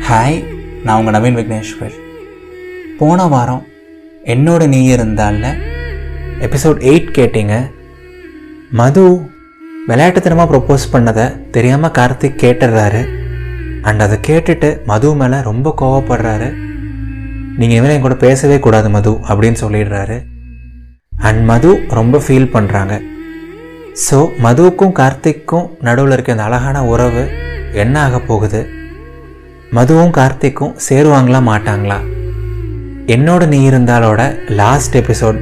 Hi, நான் உங்கள் நவீன் விக்னேஸ்வர். போன வாரம் என்னோட நீ இருந்தால எபிசோட் 8 கேட்டீங்க. மது விளையாட்டுத்தனமாக ப்ரொப்போஸ் பண்ணதை தெரியாமல் கார்த்திக் கேட்டுடுறாரு. அண்ட் அதை கேட்டுட்டு மது மேலே ரொம்ப கோவப்படுறாரு. நீங்கள் இனிமேல் என் கூட பேசவே கூடாது மது அப்படின்னு சொல்லிடுறாரு. அண்ட் மது ரொம்ப ஃபீல் பண்ணுறாங்க. ஸோ மதுவுக்கும் கார்த்திக்கும் நடுவில் இருக்க இந்த அழகான உறவு என்ன ஆக போகுது? மதுவும் கார்த்திக்கும் சேருவாங்களா மாட்டாங்களா? என்னோட நீ இருந்தாலோட லாஸ்ட் எபிசோட்,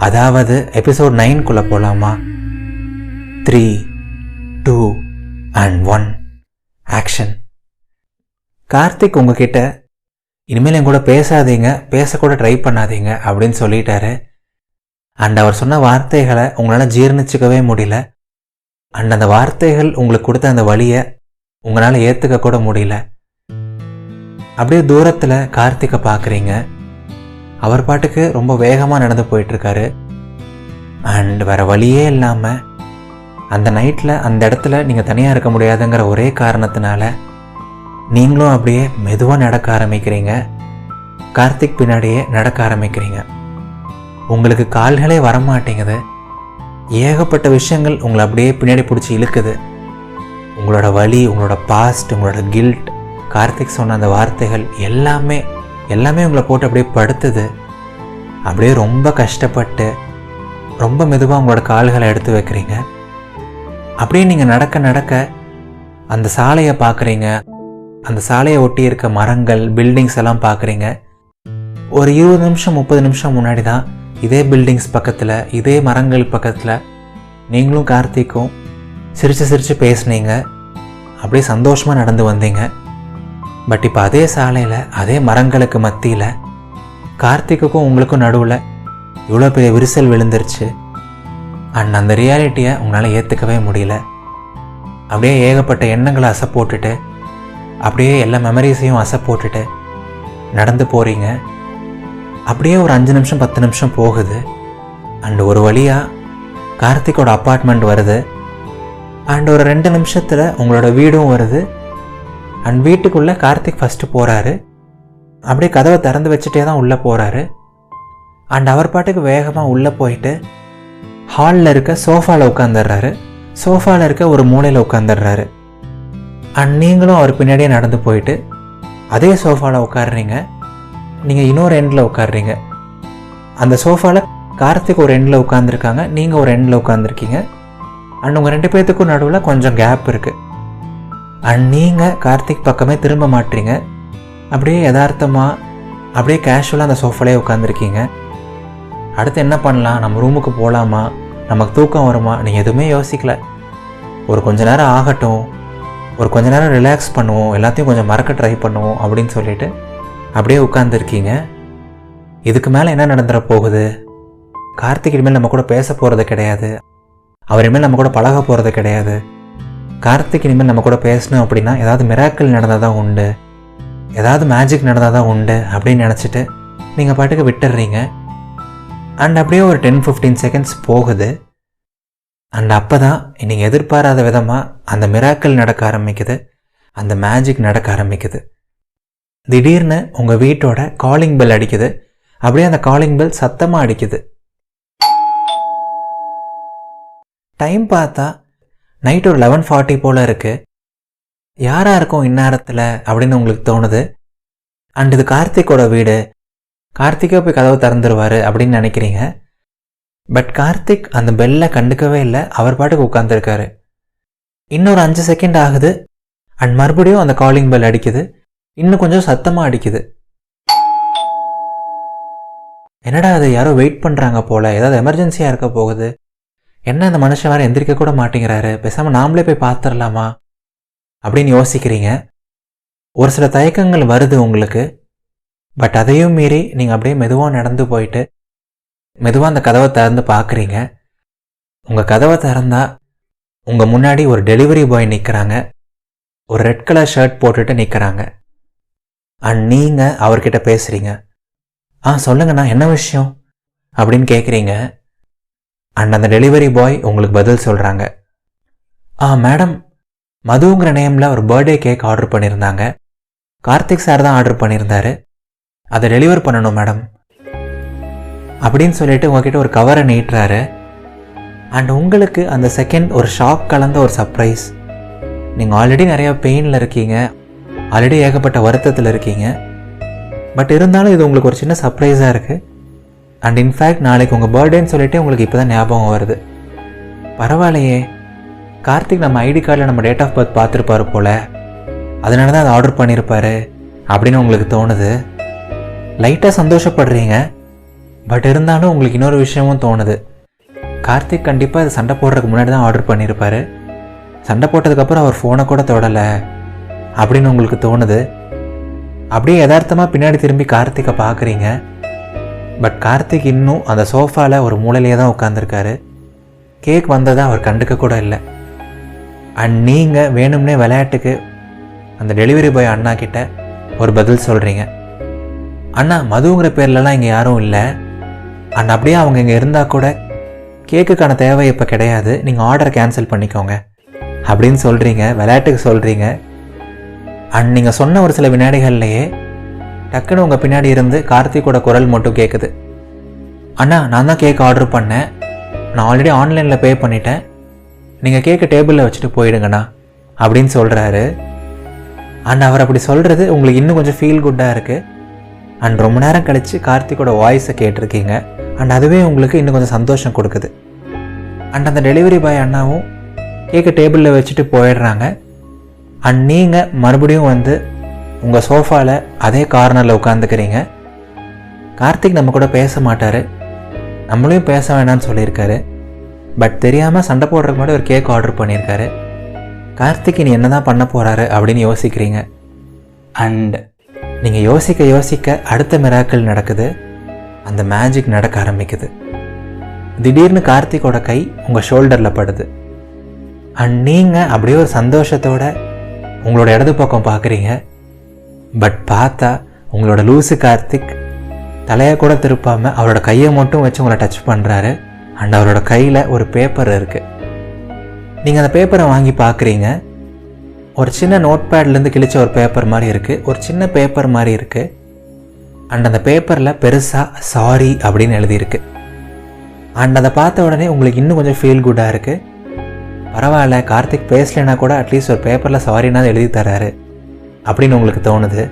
அதாவது எபிசோட் 9 போகலாமா? 3, 2 and 1 ஆக்ஷன். கார்த்திக் உங்ககிட்ட இனிமேல் என் கூட பேசாதீங்க, பேசக்கூட ட்ரை பண்ணாதீங்க அப்படின்னு சொல்லிட்டாரு. அண்ட் அவர் சொன்ன வார்த்தைகளை உங்களால் ஜீர்ணிச்சிக்கவே முடியல. அண்ட் அந்த வார்த்தைகள் உங்களுக்கு கொடுத்த அந்த வலியை உங்களால் ஏற்றுக்க கூட முடியல. அப்படியே தூரத்தில் கார்த்திகை பார்க்குறீங்க. அவர் பாட்டுக்கு ரொம்ப வேகமாக நடந்து போயிட்டுருக்காரு. அண்ட் வேறு வழியே இல்லாமல் அந்த நைட்டில் அந்த இடத்துல நீங்கள் தனியாக இருக்க முடியாதுங்கிற ஒரே காரணத்தினால நீங்களும் அப்படியே மெதுவாக நடக்க ஆரம்பிக்கிறீங்க. கார்த்திக் பின்னாடியே நடக்க ஆரம்பிக்கிறீங்க. உங்களுக்கு கால்களே வரமாட்டேங்குது. ஏகப்பட்ட விஷயங்கள் உங்களை அப்படியே பின்னாடி பிடிச்சி இழுக்குது. உங்களோட வலி, உங்களோட பாஸ்ட், உங்களோட கில்ட், கார்த்திக் சொன்ன அந்த வார்த்தைகள் எல்லாமே உங்களை போட்டு அப்படியே படுத்துது. அப்படியே ரொம்ப கஷ்டப்பட்டு ரொம்ப மெதுவாக உங்களோட கால்களை எடுத்து வைக்கிறீங்க. அப்படியே நீங்கள் நடக்க நடக்க அந்த சாலையை பார்க்குறீங்க. அந்த சாலையை ஒட்டி இருக்க மரங்கள், பில்டிங்ஸ் எல்லாம் பார்க்குறீங்க. ஒரு 20 நிமிஷம் 30 நிமிஷம் முன்னாடி தான் இதே பில்டிங்ஸ் பக்கத்தில், இதே மரங்கள் பக்கத்தில் நீங்களும் கார்த்திக்கும் சிரித்து பேசுனீங்க. அப்படியே சந்தோஷமாக நடந்து வந்தீங்க. பட் இப்போ அதே சாலையில், அதே மரங்களுக்கு மத்தியில் கார்த்திக்குக்கும் உங்களுக்கும் நடுவில் இவ்வளோ பெரிய விரிசல் விழுந்துருச்சு. அண்ட் அந்த ரியாலிட்டியை உங்களால் ஏற்றுக்கவே முடியல. அப்படியே ஏகப்பட்ட எண்ணங்களை அசை போட்டுட்டு, அப்படியே எல்லா மெமரிஸையும் அசை போட்டுட்டு நடந்து போகிறீங்க. அப்படியே ஒரு 5 நிமிஷம் 10 நிமிஷம் போகுது. அண்ட் ஒரு வழியாக கார்த்திக்கோட அப்பார்ட்மெண்ட் வருது. அண்ட் ஒரு 2 நிமிஷத்தில் உங்களோட வீடும் வருது. அண்ட் வீட்டுக்குள்ளே கார்த்திக் ஃபஸ்ட்டு போகிறாரு. அப்படியே கதவை திறந்து வச்சுட்டே தான் உள்ளே போகிறாரு. அண்ட் அவர் பாட்டுக்கு வேகமாக உள்ளே போயிட்டு ஹாலில் இருக்க சோஃபாவில் உட்காந்துடுறாரு. சோஃபாவில் இருக்க ஒரு மூலையில் உட்காந்துடுறாரு. அண்ட் நீங்களும் அவர் பின்னாடியே நடந்து போயிட்டு அதே சோஃபாவில் உட்காடுறீங்க. நீங்கள் இன்னொரு எண்டில் உட்காடுறீங்க. அந்த சோஃபாவில் கார்த்திக் ஒரு எண்டில் உட்காந்துருக்காங்க, நீங்கள் ஒரு எண்டில் உட்காந்துருக்கீங்க. அண்ட் உங்கள் 2 பேர்த்துக்கும் நடுவில் கொஞ்சம் கேப் இருக்குது. அண்ட் நீங்கள் கார்த்திக் பக்கமே திரும்ப மாட்டீங்க. அப்படியே யதார்த்தமாக அப்படியே கேஷுவலாக அந்த சோஃபாலே உட்காந்துருக்கீங்க. அடுத்து என்ன பண்ணலாம், நம்ம ரூமுக்கு போகலாமா, நமக்கு தூக்கம் வருமா, நீங்கள் எதுவுமே யோசிக்கல. ஒரு கொஞ்ச நேரம் ஆகட்டும், ஒரு கொஞ்ச நேரம் ரிலாக்ஸ் பண்ணுவோம், எல்லாத்தையும் கொஞ்சம் மறக்க ட்ரை பண்ணுவோம் அப்படின்னு சொல்லிட்டு அப்படியே உட்காந்துருக்கீங்க. இதுக்கு மேலே என்ன நடந்துட போகுது? கார்த்திக் இனிமேல் நம்ம கூட பேச போகிறது கிடையாது. அவர் இனிமேல் நம்ம கூட பழக போகிறது கிடையாது. கார்த்திக் இனிமேல் நம்ம கூட பேசணும் அப்படின்னா ஏதாவது மிராக்கிள் நடந்தால் தான் உண்டு, ஏதாவது மேஜிக் நடந்தால் தான் உண்டு அப்படின்னு நினச்சிட்டு நீங்கள் பாட்டுக்கு விட்டுடுறீங்க. அண்ட் அப்படியே ஒரு 10-15 செகண்ட்ஸ் போகுது. அண்ட் அப்போ தான் நீங்கள் எதிர்பாராத விதமாக அந்த மிராக்கிள் நடக்க ஆரம்பிக்குது, அந்த மேஜிக் நடக்க ஆரம்பிக்குது. திடீர்னு உங்கள் வீட்டோட காலிங் பெல் அடிக்குது. அப்படியே அந்த காலிங் பெல் சத்தமாக அடிக்குது. டைம் பார்த்தா நைட் ஒரு 11:40 போல் இருக்குது. யாராக இருக்கும் இந்நேரத்தில் அப்படின்னு உங்களுக்கு தோணுது. அண்ட் இது கார்த்திக்கோட வீடு, கார்த்திக்கே போய் கதவை திறந்துருவார் அப்படின்னு நினைக்கிறீங்க. பட் கார்த்திக் அந்த பெல்லை கண்டுக்கவே இல்லை. அவர் பாட்டுக்கு உட்காந்துருக்காரு. இன்னொரு 5 செகண்ட் ஆகுது. அண்ட் மறுபடியும் அந்த காலிங் பெல் அடிக்குது. இன்னும் கொஞ்சம் சத்தமாக அடிக்குது. என்னடா அது, யாரோ வெயிட் பண்ணுறாங்க போல், ஏதாவது எமர்ஜென்சியாக இருக்க போகுது. என்ன அந்த மனுஷன் வேறு எந்திரிக்க கூட மாட்டேங்கிறாரு, பேசாமல் நாமளே போய் பார்த்துடலாமா அப்படின்னு யோசிக்கிறீங்க. ஒரு சில தயக்கங்கள் வருது உங்களுக்கு. பட் அதையும் மீறி நீங்கள் அப்படியே மெதுவாக நடந்து போயிட்டு மெதுவாக அந்த கதவை திறந்து பார்க்குறீங்க. உங்கள் கதவை திறந்தால் உங்கள் முன்னாடி ஒரு டெலிவரி பாய் நிற்கிறாங்க. ஒரு ரெட் கலர் ஷர்ட் போட்டுட்டு நிற்கிறாங்க. அண்ட் நீங்கள் அவர்கிட்ட பேசுகிறீங்க. சொல்லுங்கண்ணா, என்ன விஷயம் அப்படின்னு கேட்குறீங்க. அண்ட் அந்த டெலிவரி பாய் உங்களுக்கு பதில் சொல்கிறாங்க. மேடம், மதுங்கிற நேமில் ஒரு பர்த்டே கேக் ஆர்டர் பண்ணியிருந்தாங்க. கார்த்திக் சார் தான் ஆர்டர் பண்ணியிருந்தாரு, அதை டெலிவர் பண்ணணும் மேடம் அப்படின்னு சொல்லிட்டு உங்ககிட்ட ஒரு கவரை நீட்டுறாரு. அண்ட் உங்களுக்கு அந்த செகண்ட் ஒரு ஷாக் கலந்த ஒரு சர்ப்ரைஸ். நீங்கள் ஆல்ரெடி நிறையா பெயினில் இருக்கீங்க, ஆல்ரெடி ஏகப்பட்ட வருத்தத்தில் இருக்கீங்க. பட் இருந்தாலும் இது உங்களுக்கு ஒரு சின்ன சர்ப்ரைஸாக இருக்குது. அண்ட் இன்ஃபேக்ட் நாளைக்கு உங்கள் பர்த்டேன்னு சொல்லிட்டு உங்களுக்கு இப்போ தான் ஞாபகம் வருது. பரவாயில்லையே, கார்த்திக் நம்ம ஐடி கார்டில் நம்ம டேட் ஆஃப் பர்த் பார்த்துருப்பாரு போல், அதனால தான் அதை ஆர்டர் பண்ணியிருப்பாரு அப்படின்னு உங்களுக்கு தோணுது. லைட்டாக சந்தோஷப்படுறீங்க. பட் இருந்தாலும் உங்களுக்கு இன்னொரு விஷயமும் தோணுது. கார்த்திக் கண்டிப்பாக இது சண்டை போடுறதுக்கு முன்னாடி தான் ஆர்டர் பண்ணியிருப்பார், சண்டை போட்டதுக்கப்புறம் அவர் ஃபோனை கூட தொடலை அப்படின்னு உங்களுக்கு தோணுது. அப்படியே யதார்த்தமாக பின்னாடி திரும்பி கார்த்திகை பார்க்குறீங்க. பட் கார்த்திக் இன்னும் அந்த சோஃபாவில் ஒரு மூலையிலே தான் உட்காந்துருக்காரு. கேக் வந்ததை அவர் கண்டுக்க கூட இல்லை. அண்ட் நீங்கள் வேணும்னே விளையாட்டுக்கு அந்த டெலிவரி பாய் அண்ணா கிட்ட ஒரு பதில் சொல்கிறீங்க. அண்ணா, மதுங்கிற பேர்லலாம் இங்கே யாரும் இல்லை. அண்ட் அப்படியே அவங்க இங்கே இருந்தால் கூட கேக்குக்கான தேவை இப்போ கிடையாது, நீங்கள் ஆர்டரை கேன்சல் பண்ணிக்கோங்க அப்படின்னு சொல்கிறீங்க, விளையாட்டுக்கு சொல்கிறீங்க. அண்ட் நீங்கள் சொன்ன ஒரு சில வினாடிகள்லையே டக்குன்னு உங்கள் பின்னாடி இருந்து கார்த்திகோட குரல் மட்டும் கேட்குது. அண்ணா, நான் தான் கேக் ஆர்டர் பண்ணேன், நான் ஆல்ரெடி ஆன்லைனில் பே பண்ணிட்டேன், நீங்கள் கேக்கை டேபிளில் வச்சுட்டு போயிடுங்கண்ணா அப்படின்னு சொல்கிறாரு. அண்ட் அவர் அப்படி சொல்கிறது உங்களுக்கு இன்னும் கொஞ்சம் ஃபீல் குட்டாக இருக்குது. அண்ட் ரொம்ப நேரம் கழித்து கார்த்திகோட வாய்ஸை கேட்டிருக்கீங்க. அண்ட் அதுவே உங்களுக்கு இன்னும் கொஞ்சம் சந்தோஷம் கொடுக்குது. அண்ட் அந்த டெலிவரி பாய் அண்ணாவும் கேக்கை டேபிளில் வச்சுட்டு போயிடுறாங்க. அண்ட் நீங்கள் மறுபடியும் வந்து உங்கள் சோஃபாவில் அதே கார்னரில் உட்காந்துக்கிறீங்க. கார்த்திக் நம்ம கூட பேச மாட்டார், நம்மளையும் பேச வேண்டாம்னு சொல்லியிருக்காரு. பட் தெரியாமல் சண்டை போடுறதுக்கு முன்னாடி ஒரு கேக் ஆர்டர் பண்ணியிருக்காரு. கார்த்திக் இனி என்ன தான் பண்ண போகிறாரு அப்படின்னு யோசிக்கிறீங்க. அண்ட் நீங்கள் யோசிக்க யோசிக்க அடுத்த மிராக்கிள் நடக்குது. அந்த மேஜிக் நடக்க ஆரம்பிக்குது. திடீர்னு கார்த்திகோட கை உங்கள் ஷோல்டரில் படுது. அண்ட் நீங்கள் அப்படியே ஒரு சந்தோஷத்தோட உங்களோட இடது பக்கம் பார்க்குறீங்க. பட் பார்த்தா உங்களோட லூசு கார்த்திக் தலையை கூட திருப்பாமல் அவரோட கையை மட்டும் வச்சு உங்களை டச் பண்ணுறாரு. அண்ட் அவரோட கையில் ஒரு பேப்பர் இருக்குது. நீங்கள் அந்த பேப்பரை வாங்கி பார்க்குறீங்க. ஒரு சின்ன நோட் பேட்லேருந்து கிழிச்ச ஒரு பேப்பர் மாதிரி இருக்குது, ஒரு சின்ன பேப்பர் மாதிரி இருக்குது. அண்ட் அந்த பேப்பரில் பெருசாக சாரி அப்படின்னு எழுதியிருக்கு. அண்ட் அதை பார்த்த உடனே உங்களுக்கு இன்னும் கொஞ்சம் ஃபீல் குட்டாக இருக்குது. பரவாயில்ல, கார்த்திக் பேசலைன்னா கூட அட்லீஸ்ட் ஒரு பேப்பரில் சாரின்னா எழுதி தராரு அப்படின்னு உங்களுக்கு தோணுது.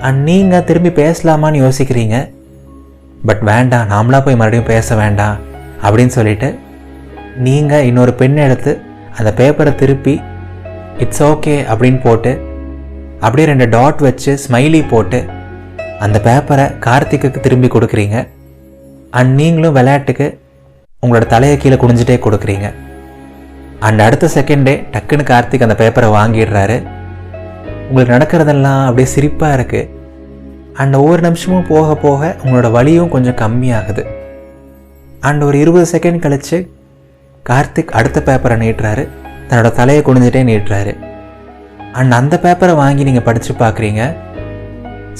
அண்ட் நீங்கள் திரும்பி பேசலாமான்னு யோசிக்கிறீங்க. பட் வேண்டாம், நாமளாக போய் மறுபடியும் பேச வேண்டாம் அப்படின்னு சொல்லிட்டு நீங்கள் இன்னொரு பென் எடுத்து அந்த பேப்பரை திருப்பி இட்ஸ் ஓகே அப்படின்னு போட்டு அப்படியே 2 டாட் வச்சு ஸ்மைலி போட்டு அந்த பேப்பரை கார்த்திக்கு திரும்பி கொடுக்குறீங்க. அண்ட் நீங்களும் விளையாட்டுக்கு உங்களோட தலையை கீழே குனிஞ்சிட்டே கொடுக்குறீங்க. அண்ட் அடுத்த செகண்டே டக்குன்னு கார்த்திக் அந்த பேப்பரை வாங்கிடுறாரு. உங்களுக்கு நடக்கிறதெல்லாம் அப்படியே சிரிப்பாக இருக்குது. அண்ட் ஒவ்வொரு நிமிஷமும் போக போக உங்களோட வலியும் கொஞ்சம் கம்மியாகுது. அண்ட் ஒரு 20 செகண்ட் கழித்து கார்த்திக் அடுத்த பேப்பரை நீட்டுறாரு, தன்னோட தலையை குனிஞ்சிட்டே நீட்டுறாரு. அண்ட் அந்த பேப்பரை வாங்கி நீங்கள் படித்து பார்க்குறீங்க.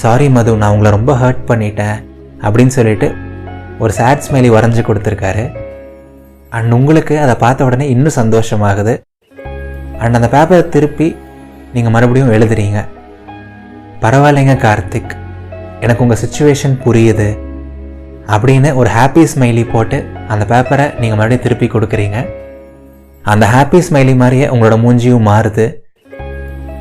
சாரி மது, நான் உங்களை ரொம்ப ஹர்ட் பண்ணிட்டேன் அப்படின்னு சொல்லிட்டு ஒரு சேட் ஸ்மைலி வரைஞ்சி கொடுத்துருக்காரு. அண்ட் உங்களுக்கு அதை பார்த்த உடனே இன்னும் சந்தோஷமாகுது. அண்ட் அந்த பேப்பரை திருப்பி நீங்கள் மறுபடியும் எழுதுறீங்க. பரவாயில்லைங்க கார்த்திக், எனக்கு உங்கள் சிச்சுவேஷன் புரியுது அப்படின்னு ஒரு ஹாப்பி ஸ்மைலி போட்டு அந்த பேப்பரை நீங்கள் மறுபடியும் திருப்பி கொடுக்குறீங்க. அந்த ஹாப்பி ஸ்மைலி மாதிரியே உங்களோட மூஞ்சியும் மாறுது.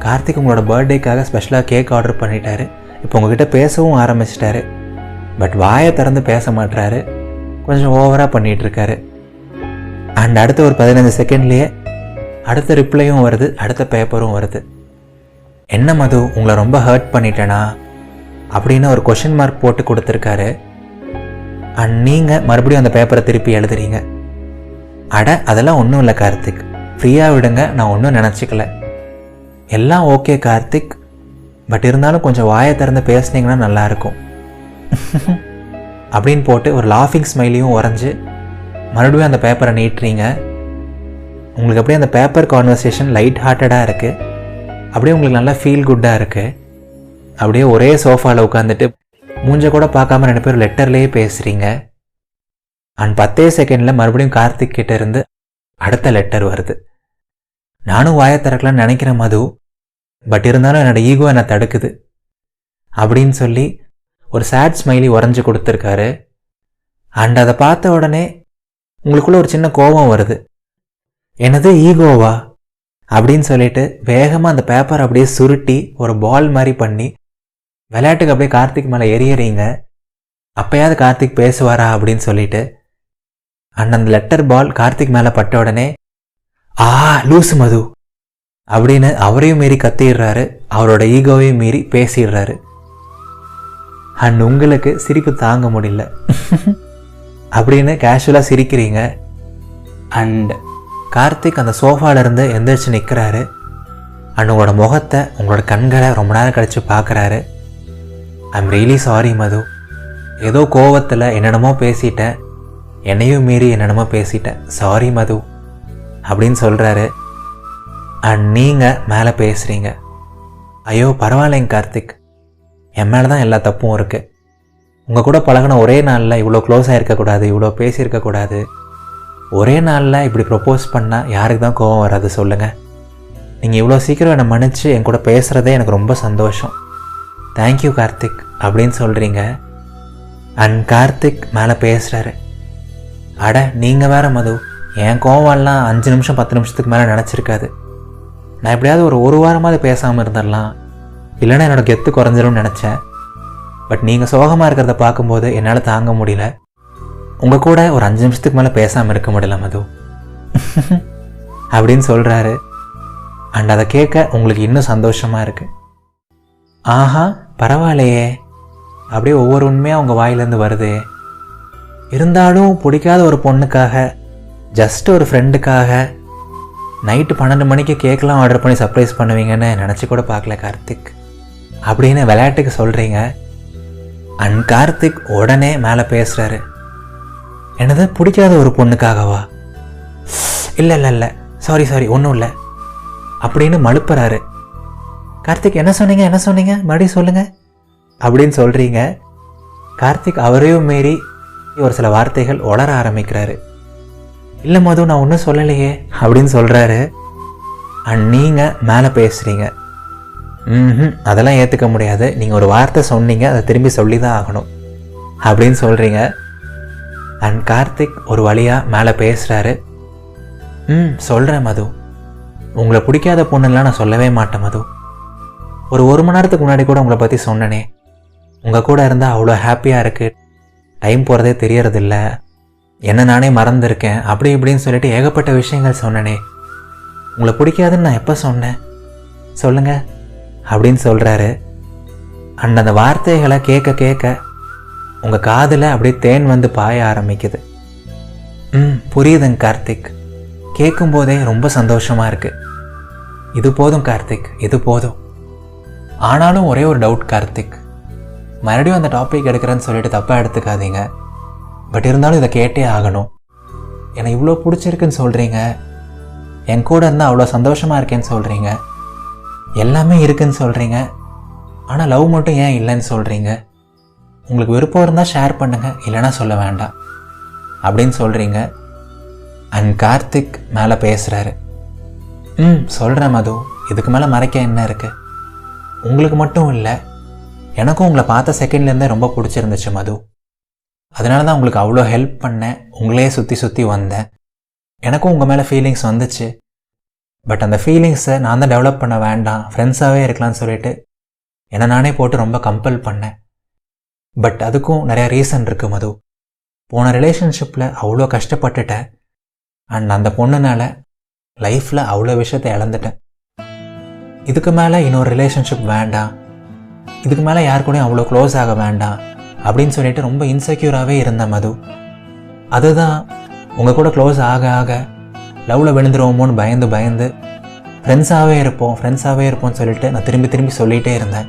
கார்த்திக் உங்களோட பர்த்டேக்காக ஸ்பெஷலாக கேக் ஆர்டர் பண்ணிட்டாரு. இப்போ உங்ககிட்ட பேசவும் ஆரம்பிச்சிட்டாரு. பட் வாயை திறந்து பேச மாட்டுறாரு, கொஞ்சம் ஓவராக பண்ணிகிட்ருக்காரு. அண்ட் அடுத்த ஒரு 15 செகண்ட்லேயே அடுத்த ரிப்ளையும் வருது, அடுத்த பேப்பரும் வருது. என்ன மது, உங்களை ரொம்ப ஹர்ட் பண்ணிட்டேனா அப்படின்னு ஒரு கொஷின் மார்க் போட்டு கொடுத்துருக்காரு. அண்ட் நீங்கள் மறுபடியும் அந்த பேப்பரை திருப்பி எழுதுறீங்க. அட அதெல்லாம் ஒன்றும் இல்லை கார்த்திக், ஃப்ரீயாக விடுங்க, நான் ஒன்றும் நினச்சிக்கல, எல்லாம் ஓகே கார்த்திக், பட் இருந்தாலும் கொஞ்சம் வாயை திறந்து பேசுனீங்கன்னா நல்லாயிருக்கும் அப்படின்னு போட்டு ஒரு லாஃபிங் ஸ்மைலியும் வரைஞ்சி மறுபடியும் அந்த பேப்பரை நீட்டுறீங்க. உங்களுக்கு அப்படியே அந்த பேப்பர் கான்வர்சேஷன் லைட் ஹார்ட்டடாக இருக்குது. அப்படியே உங்களுக்கு நல்லா ஃபீல் குட்டாக இருக்குது. அப்படியே ஒரே சோஃபாவில் உட்காந்துட்டு மூஞ்ச கூட பார்க்காம 2 பேரும் லெட்டர்லேயே பேசுகிறீங்க. அண்ட் 10 செகண்டில் மறுபடியும் கார்த்திக் கிட்ட இருந்து அடுத்த லெட்டர் வருது. நானும் வாயை திறக்கலான்னு நினைக்கிற மது, பட் இருந்தாலும் என்னோடய ஈகோ என்னை தடுக்குது அப்படின்னு சொல்லி ஒரு சேட் ஸ்மைலி உறைஞ்சி கொடுத்துருக்காரு. அண்ட் அதை பார்த்த உடனே உங்களுக்குள்ள ஒரு சின்ன கோபம் வருது. என்னது ஈகோவா அப்படின்னு சொல்லிட்டு வேகமாக அந்த பேப்பர் அப்படியே சுருட்டி ஒரு பால் மாதிரி பண்ணி விளையாட்டுக்கு அப்படியே கார்த்திக் மேலே எரியறீங்க. அப்போயாவது கார்த்திக் பேசுவாரா அப்படின்னு சொல்லிட்டு. அண்ட் அந்த லெட்டர் பால் கார்த்திக் மேலே பட்ட உடனே லூசு மது அப்படின்னு அவரையும் மீறி கத்திடுறாரு, அவரோட ஈகோவையும் மீறி பேசிடுறாரு. அண்ட் உங்களுக்கு சிரிப்பு தாங்க முடியல அப்படின்னு கேஷுவலாக சிரிக்கிறீங்க. அண்ட் கார்த்திக் அந்த சோஃபாலேருந்து எந்திரிச்சு நிற்கிறாரு. அண்ட் உங்களோட முகத்தை, உங்களோட கண்களை ரொம்ப நேரம் கழித்து பார்க்குறாரு. ஐம் ரியலி சாரி மது, ஏதோ கோவத்தில் என்னென்னமோ பேசிட்டேன், என்னையும் மீறி என்னென்னமோ பேசிட்டேன், சாரி மது அப்படின்னு சொல்கிறாரு. அண்ட் நீங்கள் மேலே பேசுகிறீங்க, ஐயோ பரவாயில்லைங்க கார்த்திக், என் மேலே தான் எல்லா தப்பும் இருக்குது. உங்கள் கூட பழகின ஒரே நாளில் இவ்வளோ க்ளோஸாக இருக்கக்கூடாது, இவ்வளோ பேசியிருக்கக்கூடாது. ஒரே நாளில் இப்படி ப்ரப்போஸ் பண்ணால் யாருக்கு தான் கோவம் வராது சொல்லுங்கள். நீங்கள் இவ்வளோ சீக்கிரம் என்னை மன்னிச்சு என் கூட பேசுகிறதே எனக்கு ரொம்ப சந்தோஷம். தேங்க்யூ கார்த்திக் அப்படின்னு சொல்கிறீங்க. அண்ட் கார்த்திக் மேலே பேசுகிறாரு. அட நீங்கள் வேறு மது, என் கோவம்லாம் 5 நிமிஷம் 10 நிமிஷத்துக்கு மேலே நினச்சிருக்காது. நான் எப்படியாவது ஒரு வாரமாவது பேசாமல் இருந்துடலாம், இல்லைன்னா என்னோடய கெத்து குறைஞ்சிரும்னு நினச்சேன். பட் நீங்கள் சோகமாக இருக்கிறத பார்க்கும்போது என்னால் தாங்க முடியல. உங்கள் கூட ஒரு 5 நிமிஷத்துக்கு மேலே பேசாமல் இருக்க முடியல மது அப்படின்னு சொல்கிறாரு. அண்ட் அதை கேட்க உங்களுக்கு இன்னும் சந்தோஷமாக இருக்குது. ஆஹா பரவாயில்லையே, அப்படியே ஒவ்வொரு உண்மையாக உங்கள் வாயிலேருந்து வருது. இருந்தாலும் பிடிக்காத ஒரு பொண்ணுக்காக, ஜஸ்ட் ஒரு ஃப்ரெண்டுக்காக நைட்டு 12 மணிக்கு கேக்கெலாம் ஆர்டர் பண்ணி சர்ப்ரைஸ் பண்ணுவீங்கன்னு நினச்சி கூட பார்க்கல கார்த்திக் அப்படின்னு விளையாட்டுக்கு சொல்கிறீங்க. அண்ட் கார்த்திக் உடனே மேலே பேசுகிறாரு. என்னது பிடிக்காத ஒரு பொண்ணுக்காகவா? இல்லை இல்லை இல்லை சாரி ஒன்றும் இல்லை அப்படின்னு மழுப்புறாரு. கார்த்திக் என்ன சொன்னீங்க மறுபடியும் சொல்லுங்கள் அப்படின்னு சொல்கிறீங்க. கார்த்திக் அவரையும் மீறி ஒரு சில வார்த்தைகள் உளர ஆரம்பிக்கிறாரு. இல்லை மது நான் ஒன்றும் சொல்லலையே அப்படின்னு சொல்கிறாரு. அண்ட் நீங்கள் மேலே பேசுகிறீங்க. அதெல்லாம் ஏற்றுக்க முடியாது, நீங்கள் ஒரு வார்த்தை சொன்னீங்க, அதை திரும்பி சொல்லி தான் ஆகணும் அப்படின்னு சொல்கிறீங்க. அண்ட் கார்த்திக் ஒரு வழியாக மேலே பேசுகிறாரு. சொல்கிறேன் மது, உங்களை பிடிக்காத பொண்ணுலாம் நான் சொல்லவே மாட்டேன் மது. ஒரு மணி நேரத்துக்கு முன்னாடி கூட உங்களை பற்றி சொன்னனே, உங்கள் கூட இருந்தால் அவ்வளோ ஹாப்பியாக இருக்குது, டைம் போகிறதே தெரியறதில்ல, என்ன நானே மறந்துருக்கேன், அப்படி இப்படின்னு சொல்லிட்டு ஏகப்பட்ட விஷயங்கள் சொன்னனே. உங்களை பிடிக்காதுன்னு நான் எப்போ சொன்னேன் சொல்லுங்கள் அப்படின்னு சொல்கிறாரு. அண்ட் அந்த வார்த்தைகளை கேட்க கேட்க உங்கள் காதில் அப்படியே தேன் வந்து பாய ஆரம்பிக்குது. புரியுதுங்க கார்த்திக், கேட்கும்போதே ரொம்ப சந்தோஷமாக இருக்குது. இது போதும் கார்த்திக், இது போதும். ஆனாலும் ஒரே ஒரு டவுட் கார்த்திக், மறுபடியும் அந்த டாபிக் எடுக்கிறேன்னு சொல்லிட்டு தப்பாக எடுத்துக்காதீங்க. பட் இருந்தாலும் இதை கேட்டே ஆகணும். என்னை இவ்வளோ பிடிச்சிருக்குன்னு சொல்கிறீங்க, என் கூட இருந்தால் அவ்வளோ சந்தோஷமாக இருக்கேன்னு சொல்கிறீங்க, எல்லாமே இருக்குன்னு சொல்கிறீங்க. ஆனால் லவ் மட்டும் ஏன் இல்லைன்னு சொல்கிறீங்க? உங்களுக்கு விருப்பம் இருந்தால் ஷேர் பண்ணுங்கள், இல்லைனா சொல்ல வேண்டாம் அப்படின்னு சொல்கிறீங்க. அண்ட் கார்த்திக் மேலே பேசுகிறாரு. சொல்கிறேன் மது, இதுக்கு மேலே மறைக்க என்ன இருக்குது? உங்களுக்கு மட்டும் இல்லை, எனக்கும் உங்களை பார்த்த செகண்ட்லேருந்தே ரொம்ப பிடிச்சிருந்துச்சு மது. அதனால தான் உங்களுக்கு அவ்வளோ ஹெல்ப் பண்ணேன், உங்களையே சுற்றி வந்தேன். எனக்கும் உங்கள் மேலே ஃபீலிங்ஸ் வந்துச்சு. பட் அந்த ஃபீலிங்ஸை நான் தான் டெவலப் பண்ண வேண்டாம், ஃப்ரெண்ட்ஸாகவே இருக்கலாம்னு சொல்லிட்டு என்னை நானே போட்டு ரொம்ப கம்பல் பண்ணேன். பட் அதுக்கும் நிறையா ரீசன் இருக்குது மது. போன ரிலேஷன்ஷிப்பில் அவ்வளோ கஷ்டப்பட்டுட்டேன். அண்ட் அந்த பொண்ணுனால லைஃப்பில் அவ்வளோ விஷயத்தை இழந்துட்டேன். இதுக்கு மேலே இன்னொரு ரிலேஷன்ஷிப் வேண்டாம், இதுக்கு மேலே யார் கூடயும் அவ்வளோ க்ளோஸ் ஆக வேண்டாம் அப்படின்னு சொல்லிட்டு ரொம்ப இன்செக்யூராகவே இருந்தேன் மது. அதுதான் உங்கள் கூட க்ளோஸ் ஆக ஆக லவ்வில் விழுந்துருவோமோன்னு பயந்து ஃப்ரெண்ட்ஸாகவே இருப்போம்னு சொல்லிட்டு நான் திரும்பி சொல்லிகிட்டே இருந்தேன்.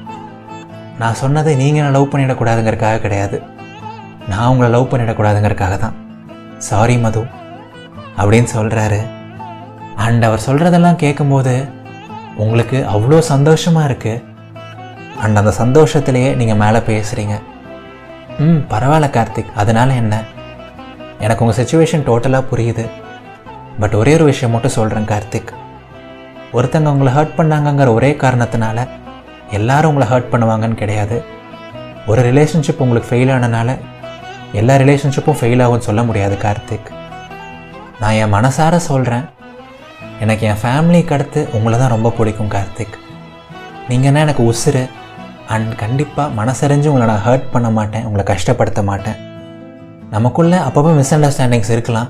நான் சொன்னதை நீங்கள் என்ன லவ் பண்ணிடக்கூடாதுங்கிறதுக்காக கிடையாது, நான் உங்களை லவ் பண்ணிடக்கூடாதுங்கிறதுக்காக தான். சாரி மது அப்படின்னு சொல்கிறாரு. அண்ட் அவர் சொல்கிறதெல்லாம் கேட்கும்போது உங்களுக்கு அவ்வளோ சந்தோஷமாக இருக்குது. அண்ட் அந்த சந்தோஷத்துலேயே நீங்கள் மேலே பேசுகிறீங்க. பரவாயில்ல கார்த்திக், அதனால் என்ன, எனக்கு உங்கள் சிச்சுவேஷன் டோட்டலாக புரியுது. பட் ஒரே ஒரு விஷயம் மட்டும் சொல்கிறேன் கார்த்திக், ஒருத்தங்க உங்களை ஹர்ட் பண்ணாங்கங்கிற ஒரே காரணத்தினால எல்லாரும் உங்களை ஹர்ட் பண்ணுவாங்கன்னு கிடையாது. ஒரு ரிலேஷன்ஷிப் உங்களுக்கு ஃபெயில் ஆனனால எல்லா ரிலேஷன்ஷிப்பும் ஃபெயில் ஆகும்னு சொல்ல முடியாது கார்த்திக். நான் என் மனசார சொல்கிறேன், எனக்கு என் ஃபேமிலிக்கு அடுத்து உங்களை தான் ரொம்ப பிடிக்கும் கார்த்திக். நீங்கன்னா எனக்கு உசுறு. அண்ட் கண்டிப்பாக மனசறிஞ்சு உங்களை நான் ஹர்ட் பண்ண மாட்டேன், உங்களை கஷ்டப்படுத்த மாட்டேன். நமக்குள்ளே அப்பப்போ மிஸ் அண்டர்ஸ்டாண்டிங்ஸ் இருக்கலாம்,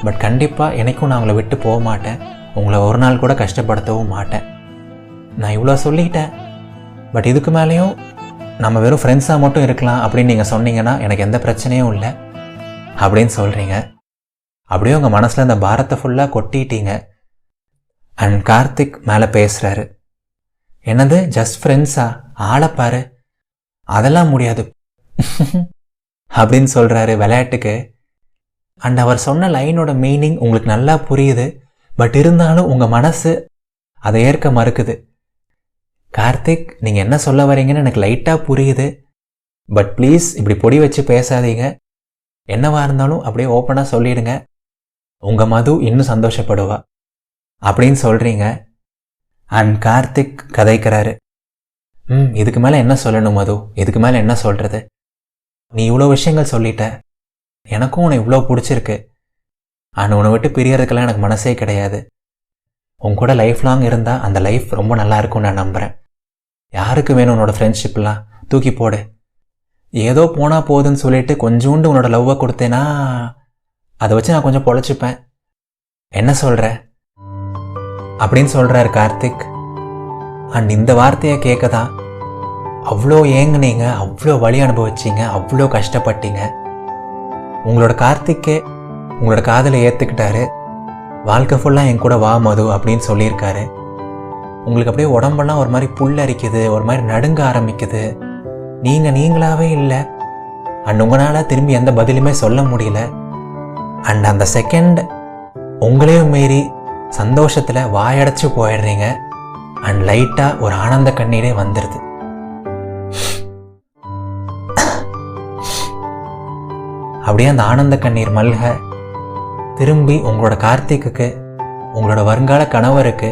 பட் கண்டிப்பாக எனக்கும் நான் உங்களை விட்டு போக மாட்டேன், உங்களை ஒரு நாள் கூட கஷ்டப்படுத்தவும் மாட்டேன். நான் இவ்வளோ சொல்லிட்டேன், பட் இதுக்கு மேலேயும் நம்ம வெறும் ஃப்ரெண்ட்ஸாக மட்டும் இருக்கலாம் அப்படின்னு நீங்கள் சொன்னீங்கன்னா எனக்கு எந்த பிரச்சனையும் இல்லை அப்படின்னு சொல்கிறீங்க. அப்படியே உங்கள் மனசில் இந்த பாரத்தை ஃபுல்லாக கொட்டிட்டீங்க. அண்ட் கார்த்திக் மேலே பேசுகிறாரு, என்னது ஜஸ்ட் ஃப்ரெண்ட்ஸா, ஆளப்பாரு, அதெல்லாம் முடியாது அப்படின்னு சொல்கிறாரு விளையாட்டுக்கு. அண்ட் அவர் சொன்ன லைனோட மீனிங் உங்களுக்கு நல்லா புரியுது, பட் இருந்தாலும் உங்கள் மனசு அதை ஏற்க மறுக்குது. கார்த்திக், நீங்கள் என்ன சொல்ல வரீங்கன்னு எனக்கு லைட்டாக புரியுது, பட் ப்ளீஸ் இப்படி பொடி வச்சு பேசாதீங்க. என்னவா இருந்தாலும் அப்படியே ஓப்பனாக சொல்லிடுங்க, உங்கள் மது இன்னும் சந்தோஷப்படுவா அப்படின்னு சொல்கிறீங்க. அண்ட் கார்த்திக் கதைக்கிறாரு, இதுக்கு மேலே என்ன சொல்லணும் மது, இதுக்கு மேலே என்ன சொல்கிறது, நீ இவ்வளோ விஷயங்கள் சொல்லிட்ட, எனக்கும் உன்னை இவ்வளோ பிடிச்சிருக்கு, ஆனால் உன்னை விட்டு பிரியறதுக்கெல்லாம் எனக்கு மனசே கிடையாது. உன் கூட லைஃப் லாங் இருந்தால் அந்த லைஃப் ரொம்ப நல்லா இருக்கும்னு நான் நம்புகிறேன். யாருக்கு வேணும் உன்னோட ஃப்ரெண்ட்ஷிப்லாம், தூக்கி போடு. ஏதோ போனால் போகுதுன்னு சொல்லிட்டு கொஞ்சோண்டு உன்னோட லவ்வை கொடுத்தேன்னா அதை வச்சு நான் கொஞ்சம் பொழைச்சிப்பேன், என்ன சொல்கிற அப்படின்னு சொல்கிறாரு கார்த்திக். அண்ட் இந்த வார்த்தையை கேட்க தான் அவ்வளோ ஏங்குனீங்க, அவ்வளோ வலி அனுபவிச்சிங்க, அவ்வளோ கஷ்டப்பட்டீங்க. உங்களோட கார்த்திக்கே உங்களோட காதலை ஏற்றுக்கிட்டாரு, வாழ்க்கை ஃபுல்லாக என் கூட வா மது அப்படின்னு சொல்லியிருக்காரு. உங்களுக்கு அப்படியே உடம்பெல்லாம் ஒரு மாதிரி புல்லரிக்குது, ஒரு மாதிரி நடுங்க ஆரம்பிக்குது, நீங்கள் நீங்களாகவே இல்லை. அண்ட் உங்களால் திரும்பி எந்த பதிலுமே சொல்ல முடியல. அண்ட் அந்த செகண்ட் உங்களையும் மீறி சந்தோஷத்தில் வாயடைச்சு போயிடுறீங்க. அண்ட் லைட்டாக ஒரு ஆனந்த கண்ணீரே வந்துடுது. அப்படியே அந்த ஆனந்த கண்ணீர் மல்க திரும்பி உங்களோட கார்த்திக்கு, உங்களோட வருங்கால கணவருக்கு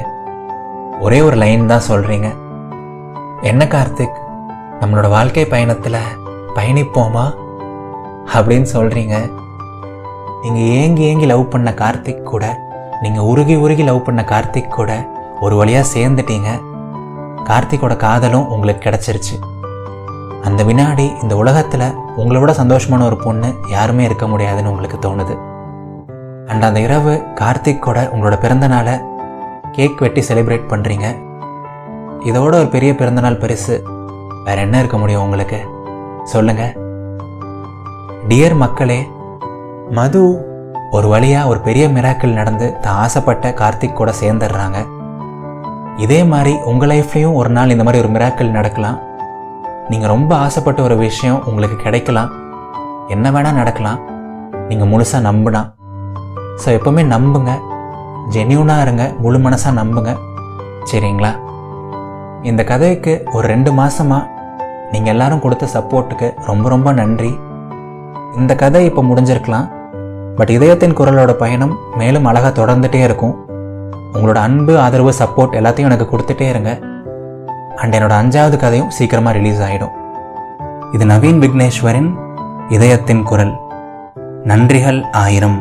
ஒரே ஒரு லைன் தான் சொல்கிறீங்க, என்ன கார்த்திக், நம்மளோட வாழ்க்கை பயணத்தில் பயணிப்போமா அப்படின்னு சொல்கிறீங்க. நீங்கள் ஏங்கி ஏங்கி லவ் பண்ண கார்த்திக் கூட, நீங்கள் உருகி உருகி லவ் பண்ண கார்த்திக் கூட ஒரு வழியாக சேர்ந்துட்டீங்க. கார்த்திக்கோட காதலும் உங்களுக்கு கிடச்சிருச்சு. அந்த வினாடி இந்த உலகத்தில் உங்களை விட சந்தோஷமான ஒரு பொண்ணு யாருமே இருக்க முடியாதுன்னு உங்களுக்கு தோணுது. அண்ட் அந்த இரவு கார்த்திக்கோட உங்களோட பிறந்தநாளை கேக் வெட்டி செலிப்ரேட் பண்ணுறீங்க. இதோட ஒரு பெரிய பிறந்தநாள் பரிசு வேறு என்ன இருக்க முடியும் உங்களுக்கு, சொல்லுங்கள். டியர் மக்களே, மது ஒரு வழியாக ஒரு பெரிய மிராக்கிள் நடந்து தான் ஆசைப்பட்ட கார்த்திக் கூட சேர்ந்துடுறாங்க. இதே மாதிரி உங்கள் லைஃப்லேயும் ஒரு நாள் இந்த மாதிரி ஒரு மிராக்கிள் நடக்கலாம். நீங்கள் ரொம்ப ஆசைப்பட்ட ஒரு விஷயம் உங்களுக்கு கிடைக்கலாம், என்ன வேணால் நடக்கலாம், நீங்கள் முழுசாக நம்பினா. ஸோ எப்போவுமே நம்புங்க, ஜென்யூனாக இருங்க, முழு மனசாக நம்புங்க, சரிங்களா? இந்த கதைக்கு ஒரு 2 மாதமாக நீங்கள் எல்லாரும் கொடுத்த சப்போர்ட்டுக்கு ரொம்ப ரொம்ப நன்றி. இந்த கதை இப்போ முடிஞ்சிருக்கலாம், பட் இதயத்தின் குரலோட பயணம் மேலும் அழகாக தொடர்ந்துகிட்டே இருக்கும். உங்களோட அன்பு, ஆதரவு, சப்போர்ட் எல்லாத்தையும் எனக்கு கொடுத்துட்டே இருங்க. அண்ட் என்னோட 5வது கதையும் சீக்கிரமாக ரிலீஸ் ஆகிடும். இது நவீன் விக்னேஸ்வரின் இதயத்தின் குரல். நன்றிகள் 1000.